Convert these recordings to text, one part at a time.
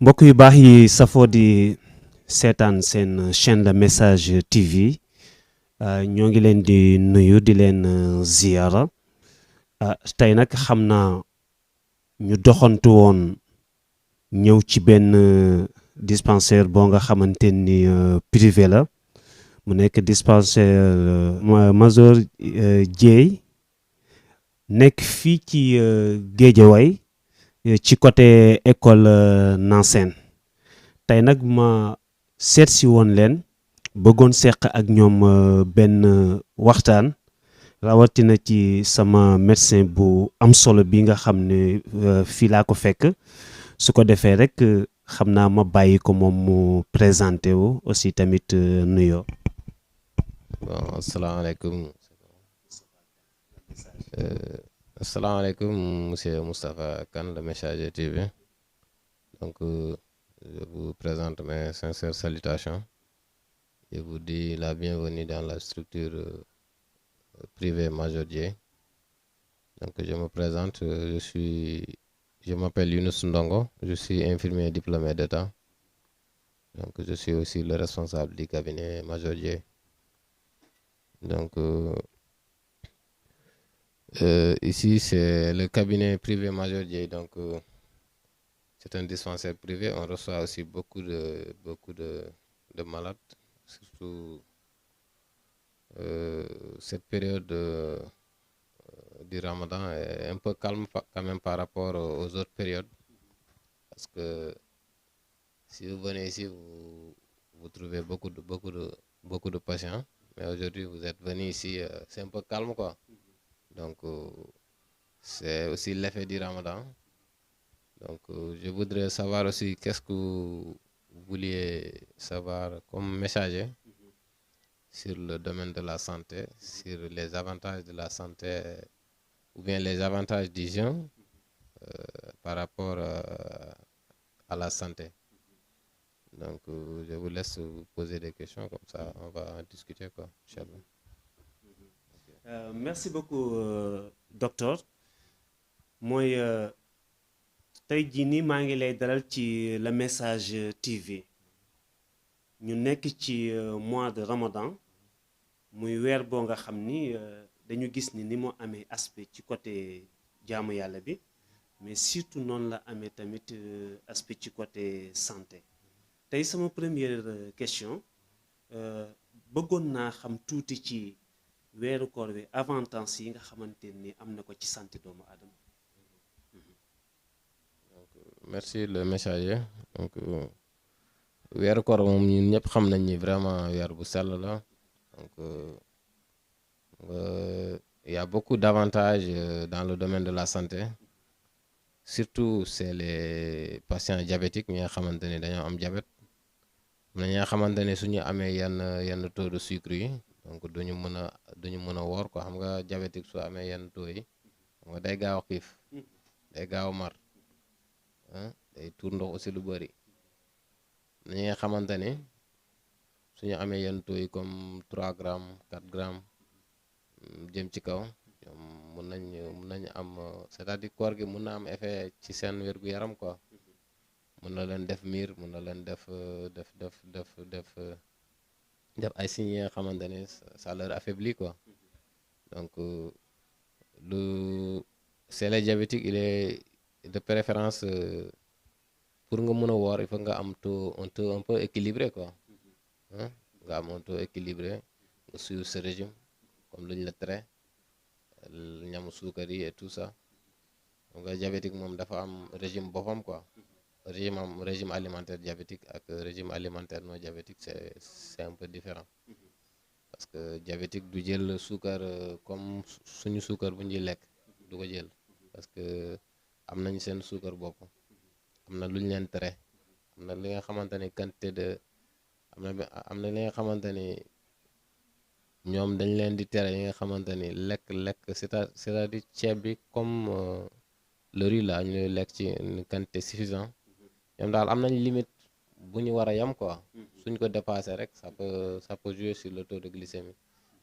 mbokk yu baax yi safoo di seetaan seen chaîne Le Message TV ñoo ngi leen di nuyu di leen ziyaara tey nag xam naa ñu doxantu woon ñëw ci benn dispensaire boo nga xamante ni privé la mu nekk dispensaire Major Dieye nekk fii ci Guédiawaye ci côté école Nansène tey nag ma seet si woon leen bëggoon seq ak ñoom benn waxtaan rawatina ci sama médecin bu am solo bi nga xam ne fii laa ko fekk su ko defee rek xam naa ma bàyyi ko moom mu présenté wu aussi tamit nuyoo. bon asalaamaaleykum monsieur Moustapha Kane Le Messager TV donc je vous présente mes sincères salutations. Je vous dis la bienvenue dans la structure privée Major Dieye. Donc je me présente, je m'appelle Younous Ndongo, je suis infirmier diplômé d'État. Donc je suis aussi le responsable du cabinet Major Dieye. Donc ici c'est le cabinet privé Major Dieye. Donc c'est un dispensaire privé. On reçoit aussi beaucoup de malades. Surtout cette période du Ramadan est un peu calme quand même par rapport aux autres périodes, parce que si vous venez ici vous trouvez beaucoup de patients, mais aujourd'hui vous êtes venu ici, c'est un peu calme quoi. Donc c'est aussi l'effet du Ramadan. Donc je voudrais savoir aussi qu'est-ce que vous vouliez savoir comme messager sur le domaine de la santé, sur les avantages de la santé ou bien les avantages du jeûne par rapport à la santé. Donc je vous laisse vous poser des questions, comme ça on va en discuter quoi, Inch'Allah. Merci beaucoup docteur mooy tey jii nii maa ngi lay dalal ci Le Message TV ñu nekk ci mois de Ramadan muy weer boo nga xam ni dañu gis ni mu amee aspect ci côté jaamu yàlla bi, mais surtout noonu la amee tamit aspect ci côté santé. tey sama première question bëggoon naa xam tuuti ci weeru koor bi avantage yi nga xamante ni am na ko ci santé doomu aadama. Merci le messager. Donc weeru koor moom ñun ñëpp xam nañ ni vraiment weer bu sell la. Donc il y a beaucoup d'avantages dans le domaine de la santé. Surtout c'est les patients diabétiques ñi nga xamante ni dañoo am diabète. am na ñi nga xamante ne suñu amee yenn taux de sucre yi, donc duñu mën a woor quoi. Xam nga diabétique su amee yenn taux yi, xam nga day gaaw a xiif, day gaaw a mar, day tuur ndox aussi lu bëri. ñi nga xamante ni suñu amee yenn taux yi comme 3 grammes 4 grammes jëm ci kaw, ñoom mun nañ am, c'est-à-dire koor gi mun na am effet ci seen wér-gu-yaram quoi. mun na leen def miir, mun na leen def ay signes yi nga xamante ne ça leur affaiblit quoi. Donc c'est les diabétiques, il est de préférence pour nga mën a woor il faut nga am un taux un peu équilibré quoi. nga am un taux équilibré, nga suivre ce régime comme lu ñu la tere, ñamu suukar yi et tout ça. donc diabétique moom dafa am régime boppam quoi. régime alimentaire diabétique ak régime alimentaire non diabétique, c'est un peu différent, parce que diabétique du jël suukar comme suñu suukar bu ñuy lekk du ko jël, parce que am nañ seen suukar bopp, am na lu ñu leen tere, am na li nga xamante ni quantité de am na li nga xamante ni ñoom dañ leen di tere, yi nga xamante ni lekk c'est-à-dire ceeb bi comme le riz là ñu lekk ci une quantité suffisante. ñoom daal am nañ limite bu ñu war a yam quoi. suñ ko dépassé rek ça peut jouer sur le taux de glycémie,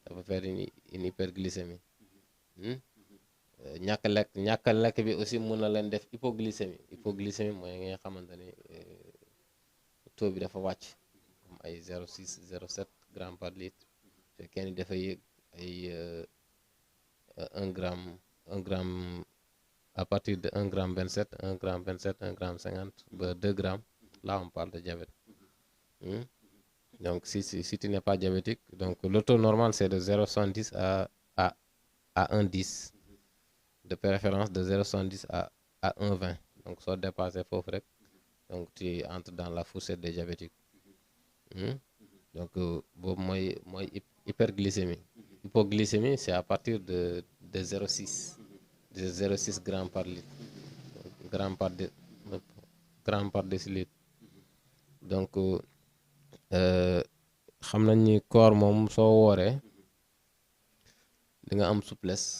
ça peut faire une hyperglycémie. ñàkk lekk bi aussi mën na leen def hypoglycémie mooy nga xamante ni taux bi dafa wàcc comme ay 0,6 0,7 grammes par litre fekkee ni dafa yéeg ay 1 gramme 1 gramme à partir de 1 gramme 27 1 gramme 27 1 gramme 50 ba 2 grammes là on parle de diabète. Donc si tu n'es pas diabétique, donc le taux normal c'est de 0,70 à 1,10, de préférence de 0,70 à 1,20. Donc soo dépassé foofu rek donc tu entres dans la fourchette des diabétiques. Donc boobu mooy hyperglycémie. Hypoglycémie c'est à partir de 0,6 grammes par litre, gramme par décilitre. Donc xam nañ ni koor moom soo wooree di nga am souplesse,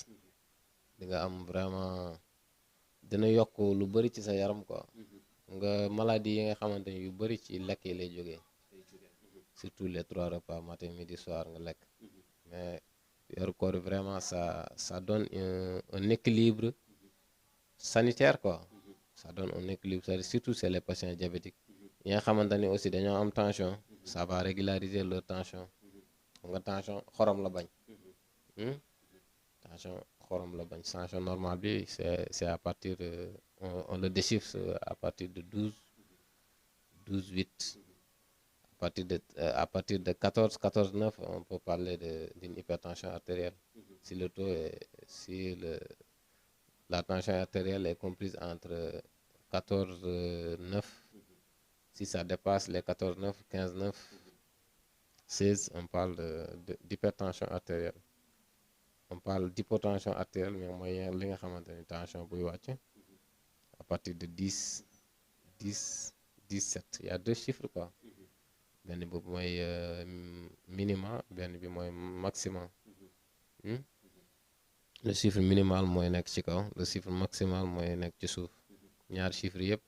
di nga am vraiment dina yokk lu bëri ci sa yaram quoi. nga maladie yi nga xamante ni yu bëri ci lekk yi lay jógee, surtout les 3 repas matin midi soir nga lekk. Mais yor koor vraiment ça donne un équilibre sanitaire quoi. Ça donne un équilibre sanitaire, surtout c'est les patients diabétiques yi nga xamante ni aussi dañoo am tension, ça va régulariser leur tension. nga tension xorom la bañ. Tension xorom la bañ. Tension normale bi c'est à partir on le déchiffre à partir de 12,8. À partir de 14,9 on peut parler d'une hypertension artérielle. Si la tension artérielle est comprise entre 14,9, si ça dépasse les 14,9, 15,9, 16, on parle d'hypertension artérielle. On parle d'hypotension artérielle, mais mooy li nga xamante ni tension buy wàcc à partir de 10, 17. Il y a 2 chiffres quoi. benn boobu mooy minima, benn bi mooy maximum. Le chiffre minimal mooy nekk ci kaw, le chiffre maximal mooy nekk ci suuf. ñaar chiffres yëpp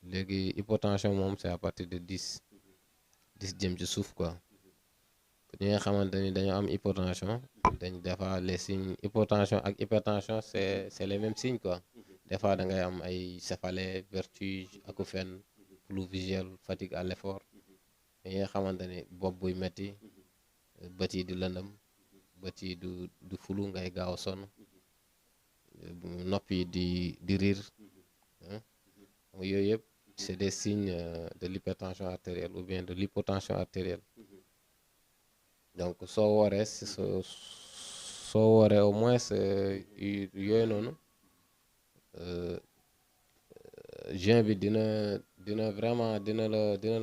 léegi hypotension moom c'est à partir de 10 jëm ci suuf quoi. ñi nga xamante ni dañoo am hypotension dañ des fois les signes hypotension ak hypertension c'est les mêmes signes quoi. Des fois da ngay am ay céphalée, vertige, acouphène, flou visuel, fatigue à l'effort. ñi nga xamante ni bopp buy metti, bët yi di lëndëm, bët yi du fulu, ngay gaaw a sonn, nopp yi di riir. Yooyu yëpp c'est des signes de l'hypertension artérielle ou bien de l'hypotension artérielle. Donc soo wooree au moins yooyu noonu jeûne bi dina vraiment dina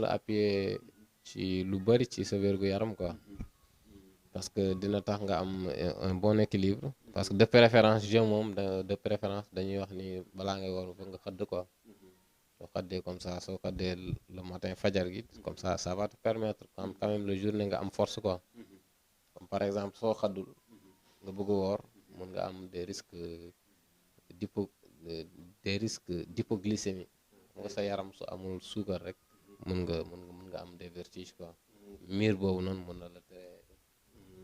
la appuyer ci lu bari ci sa wérgu yaram quoi. Parce que dina tax nga am un bon équilibre. Parce que de préférence jeûne moom de préférence dañuy wax ni balaa ngay woor foog nga xëdd quoi. soo xëddee comme ça, soo xëddee le matin fajar gi comme ça va te permettre quand même le journée nga am force quoi. Comme par exemple soo xëddul nga bëgg woor mën nga am des risques d'hypoglycémie. nga sa yaram su amul suukar rek mën nga am des vertiges quoi. miir boobu noonu mën na la tere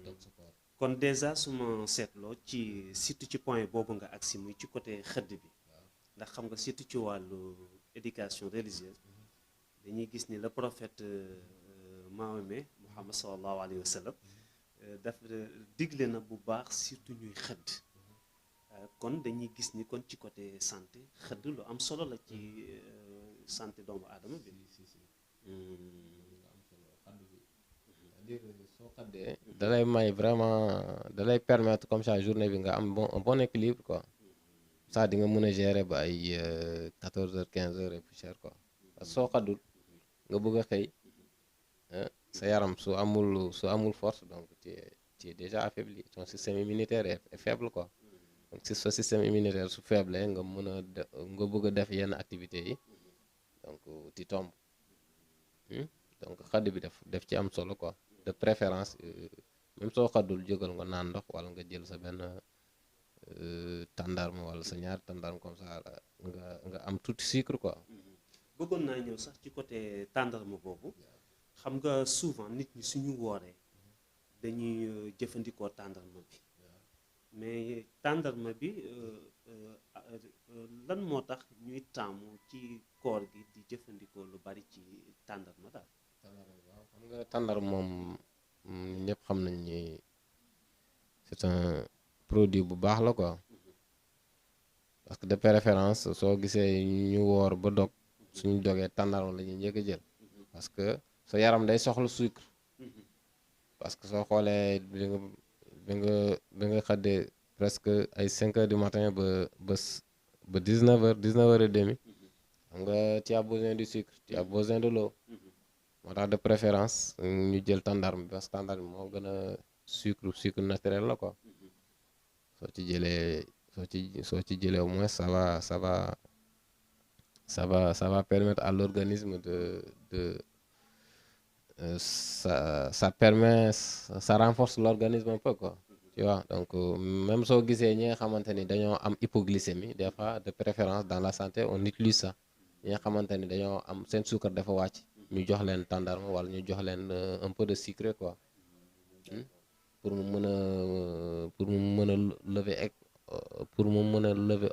donc sa koor. kon déjà su ma seetloo ci surtout ci point boobu nga agsi muy ci côté xëdd bi, ndax xam nga surtout ci wàllu éducation religieuse dañuy gis ni le prophète Mahomet Muhammad sallallahu alayhi wa sallam dafa digle na bu baax surtout ñuy xëdd. kon dañuy gis ni kon ci côté santé xëdd lu am solo la ci santé doomu aadama bi. Soo xëddee dalay may vraiment dalay permettre comme ça journée bi nga am un bon équilibre quoi. Ça di nga mën a gérer ba ay 14h 15h et plus cher quoi. Parce que soo xëddul nga bëgg a xëy sa yaram su amul force, donc tu es déjà affaibli, ton système immunitaire est faible quoi. Donc si sa système immunitaire su faible nga mën a nga bëgg a def yenn activités yi, donc tu tombes. Donc xëdd bi def ci am solo quoi. De préférence même soo xëddul jógal nga naan ndox wala nga jël sa benn tàndarma wala sa ñaar tàndarma comme ça nga am tuuti sucre quoi. bëggoon naa ñëw sax ci côté tàndarma boobu. xam nga souvent nit ñi suñu wooree dañuy jëfandikoo tàndarma bi, mais tàndarma bi lan moo tax ñuy taamu ci koor gi di jëfandikoo lu bari ci tàndarma daal. tàndarma waaw xam nga tàndarma moom ñëpp xam nañ ni c'est un produit bu baax la quoi parce que de préférence soo gisee ñu woor ba dog suñu dogee tàndarma la ñuy njëkk a jël parce que sa yaram day soxla sucre parce que soo xoolee bi nga xëddee presque ay 5 heures du matin ba 19 heures et demi xam nga tu as besoin du sucre tu as besoin de l'eau moo tax de préférence ñu jël tàndarma bi parce que tàndarma bi moo gën a sucre naturel la quoi soo ci jëlee soo ci jëlee au moins ça va permettre à l'organisme ça renforce l'organisme un peu quoi tu vois donc même soo gisee ñi nga xamante ni dañoo am hypoglycémie des fois de préférence dans la santé on utilise ça ñi nga xamante ni dañoo am seen sucre dafa wàcc ñu jox leen tàndarma wala ñu jox leen un peu de sucre quoi pour mu mën a lever pour mu mën a lever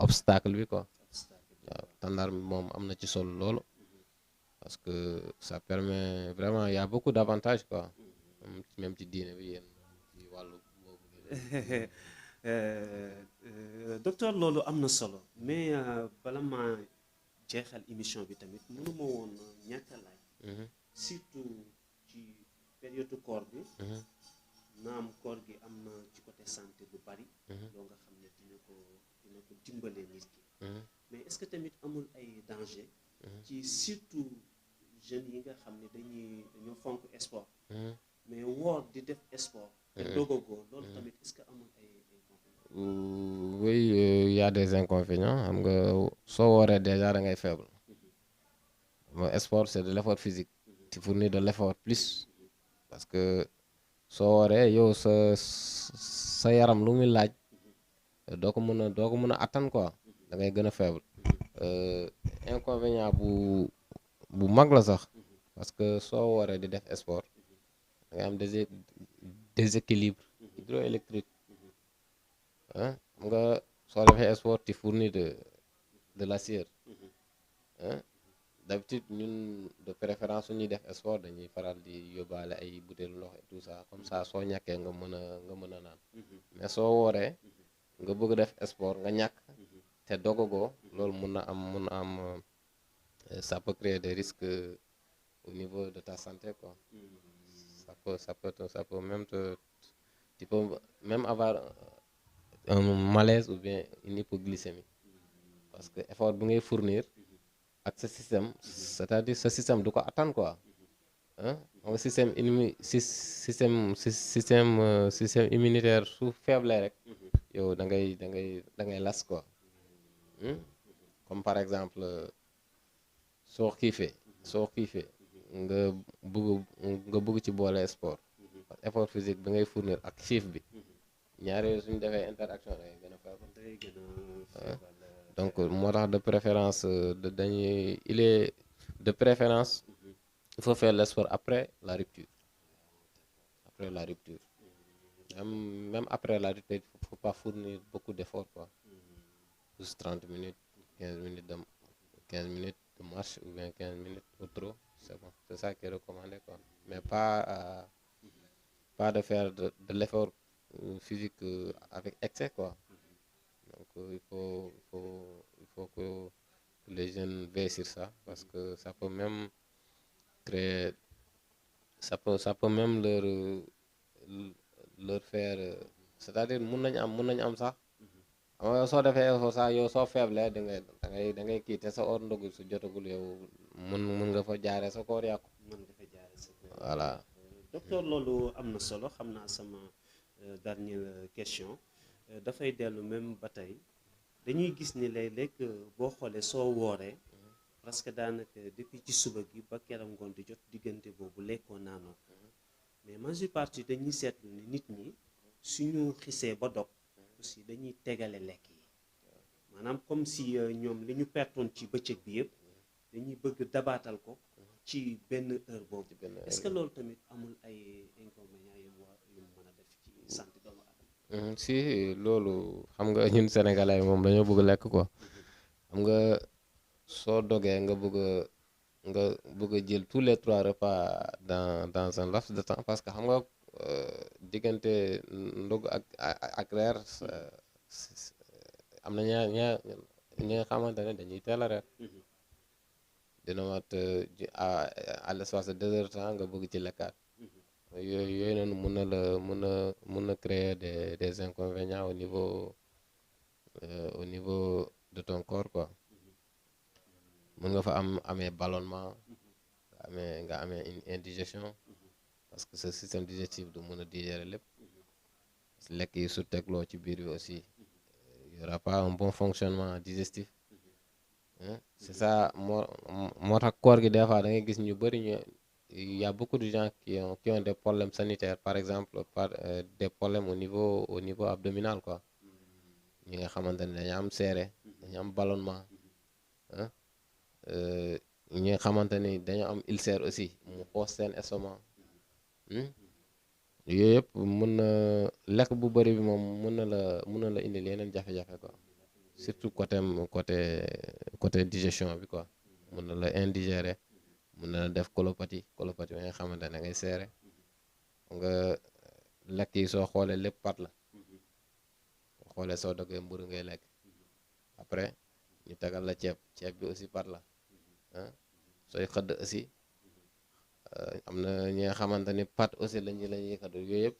obstacle bi quoi waaw tàndarma moom am na ci solo loolu parce que ça permet vraiment il y a beaucoup d'avantages quoi même ci diine bi yéen ci wàllu boobu. docteur loolu am na solo mais bala ma jeexal émission bi tamit mënuma woon ñàkk a laaj surtout ci période koor bi naam koor gi am na ci côté santé lu bari loo nga xam ne dina ko dimbalee nit ki mais est-ce que tamit amul ay danger ci surtout jeunes yi nga xam ne dañoo fonk sport mais woor di def sport te dogagoo loolu tamit est-ce que amul ay inconvénients. Oui, il y a des inconvénients xam nga soo wooree déjà da ngay faible mooy sport c'est de l'effort physique tu fournis de l'effort plus parce que soo wooree yow sa yaram lu muy laaj doo ko mën a attan quoi da ngay gën a faible inconvénient bu mag la sax parce que soo wooree di def sport da ngay am déséquilibre hydroélectrique xam nga soo defee sport tu fournis de la sueur d'habitude ñun de préférence su ñuy def sport dañuy faral di yóbbaale ay butéelu ndox et tout ça comme ça soo ñàkkee nga mën a naan mais soo wooree nga bëgg def sport nga ñàkk te dogagoo loolu mun na am ça peut créer des risques au niveau de ta santé quoi ça peut même tu peux même avoir un malaise ou bien une hypoglycémie parce que effort bi ngay fournir ak sa système c'est-à-dire sa système du ko attan quoi xam nga système immunitaire su faible rek yow da ngay las quoi comme par exemple soo xiifee nga bëgg ci boole sport parce que effort physique bi ngay fournir ak xiif bi ñaar yooyu suñu defee interaction da ngay gën a faible donc moo tax de préférence de préférence il faut faire le sport après la rupture même après la rupture il faut pas fournir beaucoup d'efforts quoi juste 30 minutes 15 minutes de marche ou bien 15 minutes au trot c'est bon c'est ça qui est recommandé quoi mais pas de faire de l'effort physique avec excès quoi donc il faut que les jeunes veillent sur ça parce que ça peut même créer ça peut même leur faire c'est-à-dire mun nañu am sax xam nga soo defee effort sax yow soo faible da ngay kii te sa heure ndogu su jotagul yow mun nga fa jaaree sa koor yàqu. Voilà. docteur loolu am na solo xam naa sama dernière question dafay dellu même ba tey dañuy gis ni léeg-léeg boo xoolee soo wooree parce que daanaka depuis ci suba gi ba keroog ngoon di jot diggante boobu lekkoo naanoo mais majeure partie dañuy seetlu ni nit ñi suñu xisee ba dog aussi dañuy tegale lekk yi maanaam comme si ñoom li ñu pertoon ci bëccëg bi yëpp dañuy bëgg dabaatal ko ci benn heure boobu est-ce que loolu tamit amul ay inconvénients yu mu mën a def ci santé doomu aadama. si loolu xam nga ñun sénégalais moom dañoo bëgg lekk quoi. xam nga soo dogee nga bëgg a jël tous les 3 repas dans un laps de temps parce que xam nga diggante ndog ak reer am na ñi nga xamante ne dañuy teel a reer. dina mat à l'espace de 2 heures de temps nga bëgg ci lekkaat. yooyu noonu mun na créer des inconvénients au niveau de ton corps quoi. mën nga fa amee ballonnement nga amee une indigestion parce que ce système digestif du mën a digérer lépp. lekk yi su tegloo ci biir bi aussi il y aura pas un bon fonctionnement digestif. c'est ça moo tax koor gi des fois da ngay gis ñu bëri il y a beaucoup de gens qui ont des problèmes sanitaires par exemple des problèmes au niveau abdominal quoi. ñi nga xamante ne dañu am seere dañu am ballonnement ñi nga xamante ni dañu am ulcère aussi mu xoos seen estomac. yooyu yëpp mën na lekk bu bëri bi moom mën na la indil yeneen jafe-jafe quoi surtout côté digestion bi quoi. mën na la indigérer mën na la def colopathie bi nga xamante ne ngay seere nga lekk yi soo xoolee lépp pat la soo xoolee soo dogee mburu ngay lekk après ñu tegal la ceeb bi aussi pat la sooy xëdd aussi am na ñi nga xamante ni pat aussi lañuy xëdd yooyu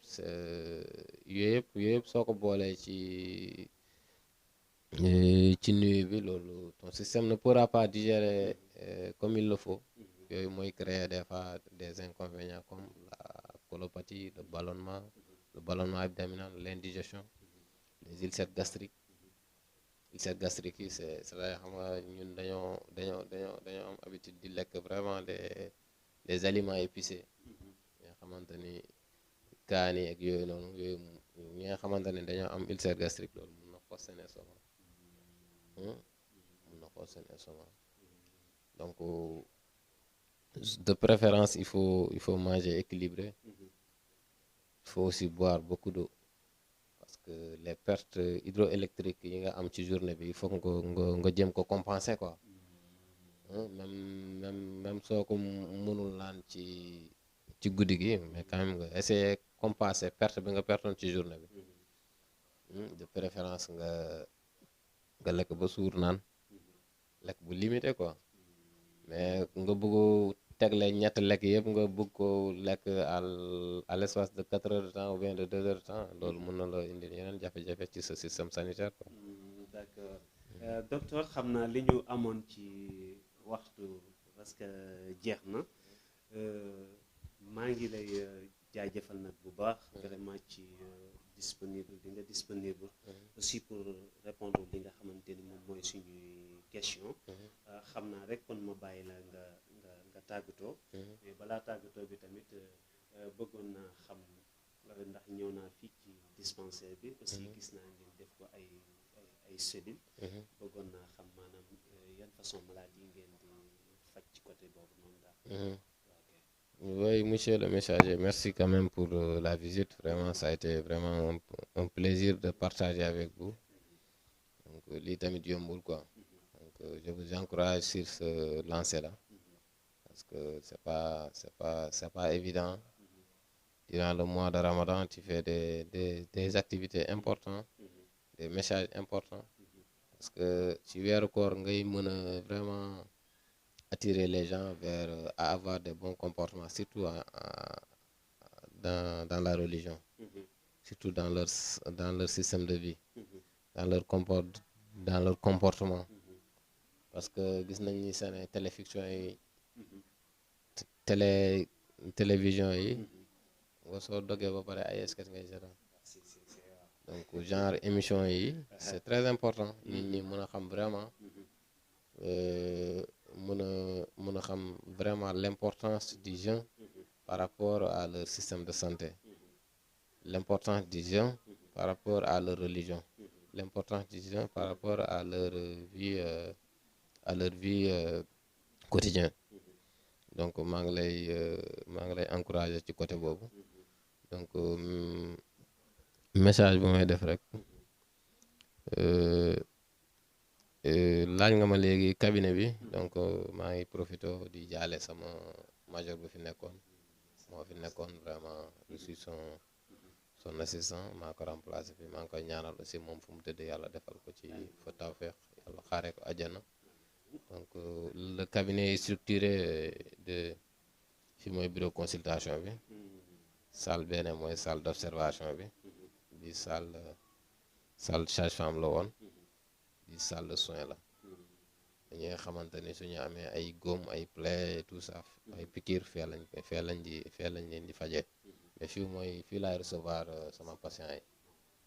yëpp soo ko boolee ci nuit bi loolu ton système ne pourra pas digérer comme il le faut. yooyu mooy créer des fois des inconvénients comme la colopathie le ballonnement abdominal l'indigestion les ulcères gastriques yi c'est vrai xam nga ñun dañoo am habitude di lekk vraiment des aliments épicés nga xamante ni kaani ak yooyu noonu ñi nga xamante ni dañoo am ulcère gastrique loolu mun na xoos seen estomac donc de préférence il faut manger équilibré. Il faut aussi boire beaucoup d'eau parce que les pertes hydroélectriques yi nga am ci journée bi il faut nga jëm ko compenser quoi. même soo ko mënul naan ci guddi gi mais quand même nga essayer compenser perte bi nga pertoon ci journée bi. de préférence nga lekk ba suur naan lekk bu limité quoi. mais nga bëgg tegle ñetti lekk yëpp nga bëgg ko lekk à l'espace de 4 heures de temps ou bien de 2 heures de temps loolu mën na la indi yeneen jafe-jafe ci sa système sanitaire quoi. D'accord docteur xam naa li ñu amoon ci waxtu parce que jeex na maa ngi lay jaajëfal nag bu baax vraiment ci disponible bi nga disponible aussi pour répondre li nga xamante ni moom mooy suñuy question xam naa rek kon ma bàyyi la nga tàggatoo mais balaa tàggatoo bi tamit bëggoon naa xam ndax ñëw naa fii ci dispensaire bi aussi gis naa ngeen def ko ay cellules bëggoon naa xam maanaam yan façon maladie ngeen di faj ci côté boobu noonu daal. Oui, monsieur le messager, merci quand même pour la visite. Vraiment, ça a été vraiment un plaisir de partager avec vous. Donc, lii tamit yombul quoi. Donc, je vous encourage sur ce lancer-là parce que c'est pas évident. Durant le mois de Ramadan, tu fais des activités importantes, des messages importants parce que ci weeru koor ngay mën a vraiment attirer les gens vers à avoir des bons comportements surtout dans la religion surtout dans leur système de vie dans leur comportement parce que gis nañ ni seen téléfiction yi télévision yi nga soo dogee ba pare ay sketch ngay seetaan donc genre émission yi c'est très important nit ñi mën a xam vraiment mën a xam vraiment l'importance du jeûne par rapport à leur système de santé l'importance du jeûne par rapport à leur religion l'importance du jeûne par rapport à leur vie quotidienne donc maa ngi lay encourager ci côté boobu donc message bu may def rek laaj nga ma léegi cabinet bi donc maa ngi profité di jaale sama major bu fi nekkoon moo fi nekkoon vraiment je suis son assistant maa ko remplacé fi maa ngi koy ñaanal aussi moom fu mu tëdd yàlla defal ko ci fa tawfeex yàlla xaaree ko àjjana donc le cabinet est structuré de fi mooy bureau consultation bi salle benn mooy salle d'observation bi salle sage-femme la woon di salle de soins la ñi nga xamante ni suñu amee ay góom ay plaie tout ça ay piqûre fee lañ leen di fajee mais fii laay recevoir sama patient yi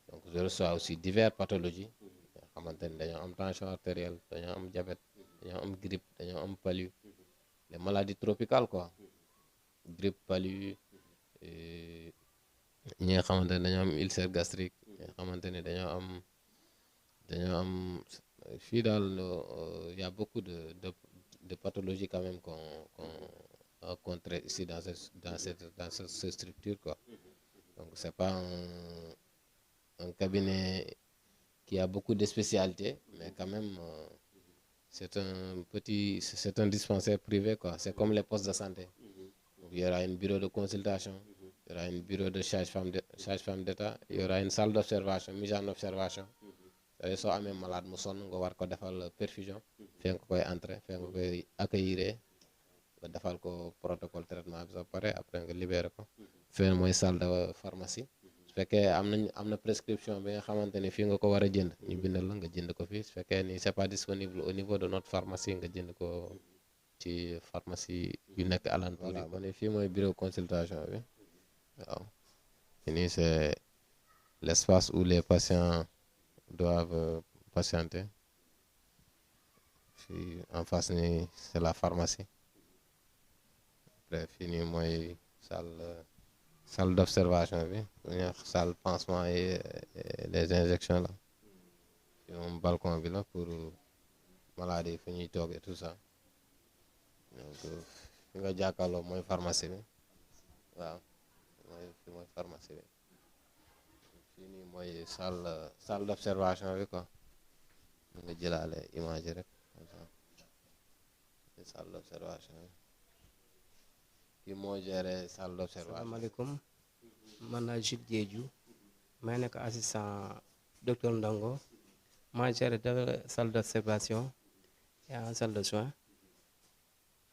donc je reçois aussi diverses pathologies nga xamante ni dañoo am tension artérielle dañoo am diabète dañoo am grippe dañoo am palu les maladies tropicales quoi grippe palu ñi nga xamante ni dañoo am ulcère gastrique ñi nga xamante ni dañoo am fii daal y a beaucoup de pathologies quand même qu'on traite ici dans cette structure quoi donc c'est pas un cabinet qui a beaucoup de spécialités mais quand même c'est un dispensaire privé quoi c'est comme les postes de santé donc, il y aura un bureau de consultation il y aura un bureau de sage-femme d'État il y aura une salle d'observation mise en observation c'est soo amee malade mu sonn nga war ko defal perfusion fee nga koy entrer fee nga koy accueillir nga defal ko protocole traitement bi sa pare après nga libéré ko fee mooy salle de pharmacie su fekkee am na prescription bi nga xamante ni fii nga ko war a jënd ñu bindal la nga jënd ko fii su fekkee ni c'est pas disponible au niveau de notre pharmacie nga jënd ko ci pharmacie yu nekk alentour yi kon fii mooy bureau consultation bi waaw nii c'est l'espace où les patients doivent patienter fii en face ni c'est la pharmacie après fii nii mooy salle d'observation bi salle pansement et les injections là fii moom balcon bi la pour maladies fu ñuy toog et tout ça donc fi nga jàkkaarloo mooy pharmacie bi waaw mooy pharmacie bi fii nii mooy salle d'observation bi quoi nga jëlaale image rek salle d'observation bi kii moo géré salle d'observation. Asalaamaaleykum man la Jules Diédhiou may nekk assistant docteur Ndongo maa géré salle d'observation et en salle de soins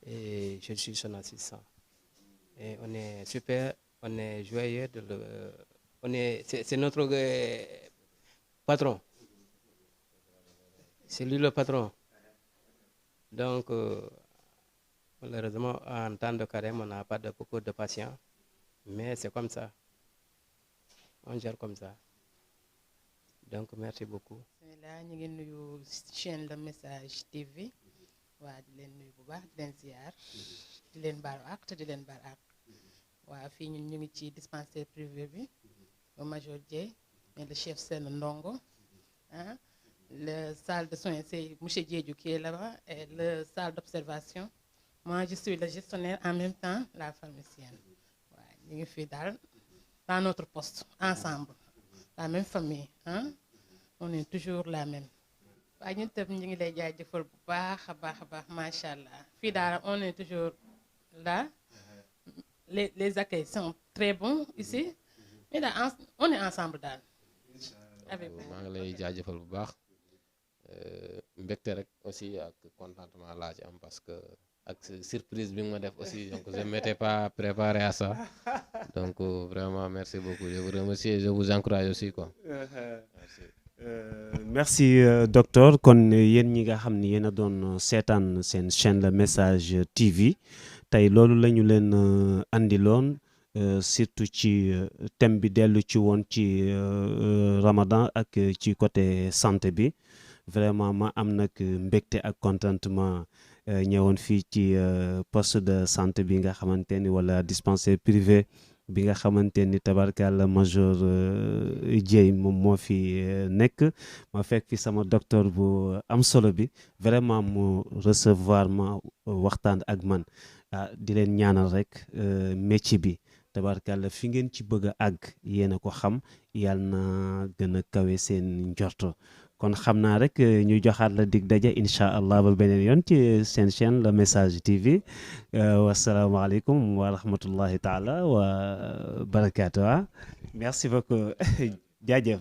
et je suis son assistant et on est super, on est joyeux c'est notre patron, c'est lui le patron donc malheureusement en temps de carême on n'a pas beaucoup de patients mais c'est comme ça, on gère comme ça donc merci beaucoup. bismillah ñu ngi nuyu chaîne Le Message TV waa di leen nuyu bu baax di leen ziar di leen baalu àq te di leen baal àq waa fii ñun ñu ngi ci dispensaire privé bi au Major Dieye mais le chef c'est le Ndongo ah le salle de soins c'est monsieur Diédhiou qui est là-bas et le salle d'observation moi je suis le gestionnaire en même temps la pharmacienne waaw ñu ngi fii daal dans notre poste ensemble la même famille hein on est toujours la même waaye ñun tam ñu ngi lay jaajëfal bu baax a baax macha allah fii daal on est toujours là les accueils sont très bons ici mais daal on est ensemble daal. maa ngi lay jaajëfal bu baax mbégte rek aussi ak contentement laa ci am parce que ak surprise bi nga ma def aussi donc je m'étais pas préparé à ça donc vraiment merci beaucoup je vous remercie et je vous encourage aussi quoi. Merci. Merci docteur kon yéen ñi nga xam ni yéen a doon seetaan seen chaîne Le Message TV tey loolu la ñu leen andiloon surtout ci thème bi dellu ci woon ci Ramadan ak ci côté santé bi vraiment ma am nag mbégte ak contentement ñëwoon fii ci poste de santé bi nga xamante ni wala dispensaire privé bi nga xamante ni tabarkalla Major Dieye moom moo fi nekk ma fekk fi sama docteur bu am solo bi vraiment mu recevoir ma waxtaan ak man di leen ñaanal rek métier bi tabarkàlla fi ngeen ci bëgg a àgg yéen a ko xam yàlla na gën a kawe seen njorto kon xam naa rek ñu joxaat la dig daje incha allah ba beneen yoon ci seen chaîne Le Message TV wasalaamaaleykum wa rahmatullahi taala wa barakaatu. Merci beaucoup jaajëf.